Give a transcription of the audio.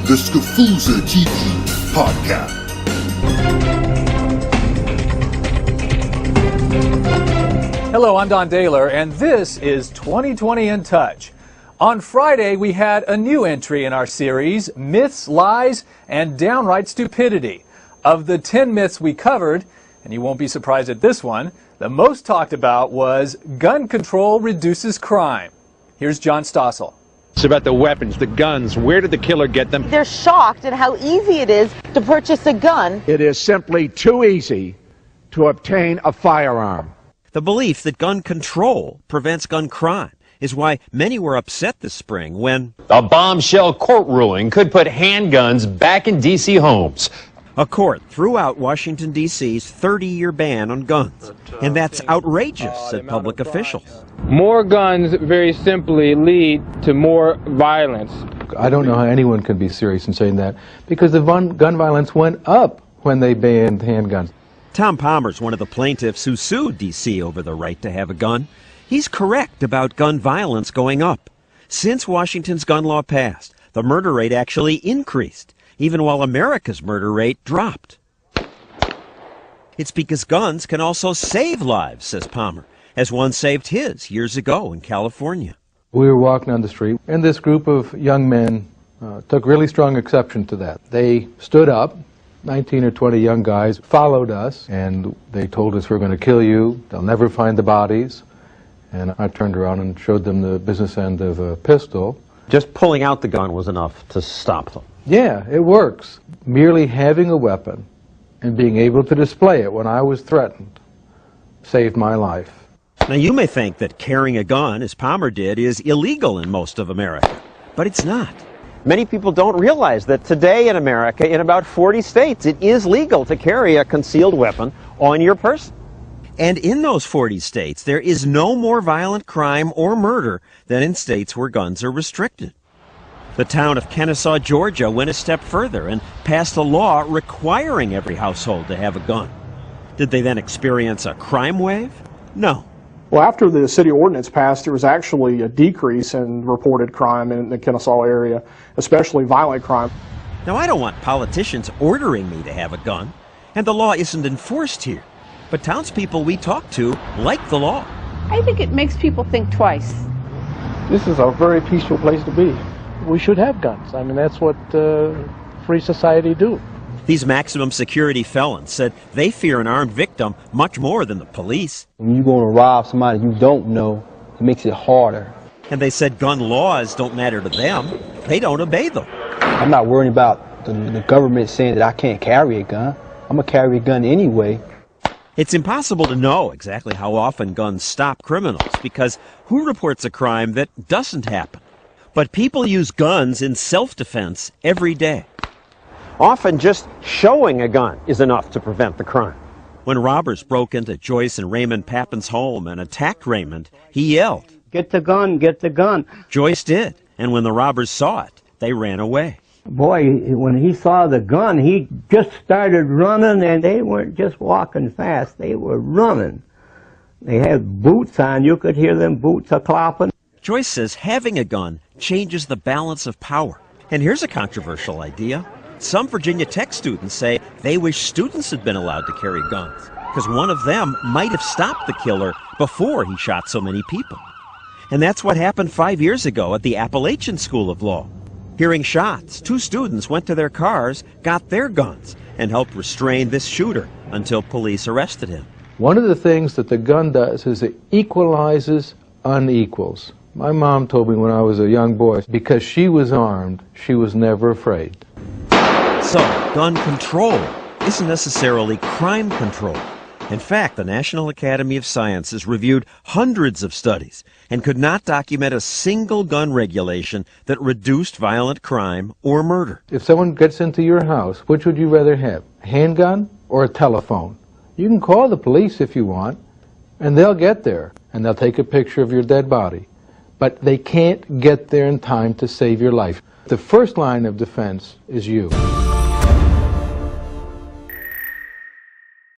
the Skafooza TV podcast. Hello, I'm Don Daler, and this is 2020 in Touch. On Friday, we had a new entry in our series, Myths, Lies, and Downright Stupidity. Of the 10 myths we covered, and you won't be surprised at this one, the most talked about was gun control reduces crime. Here's John Stossel. It's about the weapons, the guns. Where did the killer get them? They're shocked at how easy it is to purchase a gun. It is simply too easy to obtain a firearm. The belief that gun control prevents gun crime is why many were upset this spring when a bombshell court ruling could put handguns back in D.C. homes. A court threw out Washington, D.C.'s 30-year ban on guns. And that's outrageous, said public officials. More guns, very simply, lead to more violence. I don't know how anyone can be serious in saying that, because the gun violence went up when they banned handguns. Tom Palmer's one of the plaintiffs who sued D.C. over the right to have a gun. He's correct about gun violence going up. Since Washington's gun law passed, the murder rate actually increased, even while America's murder rate dropped. It's because guns can also save lives, says Palmer, as one saved his years ago in California. We were walking down the street, and this group of young men took really strong exception to that. They stood up, 19 or 20 young guys, followed us, and they told us, we're going to kill you, they'll never find the bodies. And I turned around and showed them the business end of a pistol. Just pulling out the gun was enough to stop them. Yeah, it works. Merely having a weapon and being able to display it when I was threatened saved my life. Now, you may think that carrying a gun, as Palmer did, is illegal in most of America, but it's not. Many people don't realize that today in America, in about 40 states, it is legal to carry a concealed weapon on your person. And in those 40 states, there is no more violent crime or murder than in states where guns are restricted. The town of Kennesaw, Georgia, went a step further and passed a law requiring every household to have a gun. Did they then experience a crime wave? No. Well, after the city ordinance passed, there was actually a decrease in reported crime in the Kennesaw area, especially violent crime. Now, I don't want politicians ordering me to have a gun, and the law isn't enforced here. But townspeople we talk to like the law. I think it makes people think twice. This is a very peaceful place to be. We should have guns. I mean, that's what free society do. These maximum security felons said they fear an armed victim much more than the police. When you're going to rob somebody you don't know, it makes it harder. And they said gun laws don't matter to them. They don't obey them. I'm not worried about the government saying that I can't carry a gun. I'm going to carry a gun anyway. It's impossible to know exactly how often guns stop criminals, because who reports a crime that doesn't happen? But people use guns in self-defense every day. Often just showing a gun is enough to prevent the crime. When robbers broke into Joyce and Raymond Pappin's home and attacked Raymond, he yelled, "Get the gun, get the gun." Joyce did, and when the robbers saw it, they ran away. Boy, when he saw the gun, he just started running, and they weren't just walking fast, they were running. They had boots on, you could hear them boots a-clopping. Joyce says having a gun changes the balance of power. And here's a controversial idea. Some Virginia Tech students say they wish students had been allowed to carry guns, because one of them might have stopped the killer before he shot so many people. And that's what happened 5 years ago at the Appalachian School of Law. Hearing shots, 2 students went to their cars, got their guns, and helped restrain this shooter until police arrested him. One of the things that the gun does is it equalizes unequals. My mom told me when I was a young boy, because she was armed, she was never afraid. So, gun control isn't necessarily crime control. In fact, the National Academy of Sciences reviewed hundreds of studies and could not document a single gun regulation that reduced violent crime or murder. If someone gets into your house, which would you rather have, a handgun or a telephone? You can call the police if you want, and they'll get there, and they'll take a picture of your dead body. But they can't get there in time to save your life. The first line of defense is you.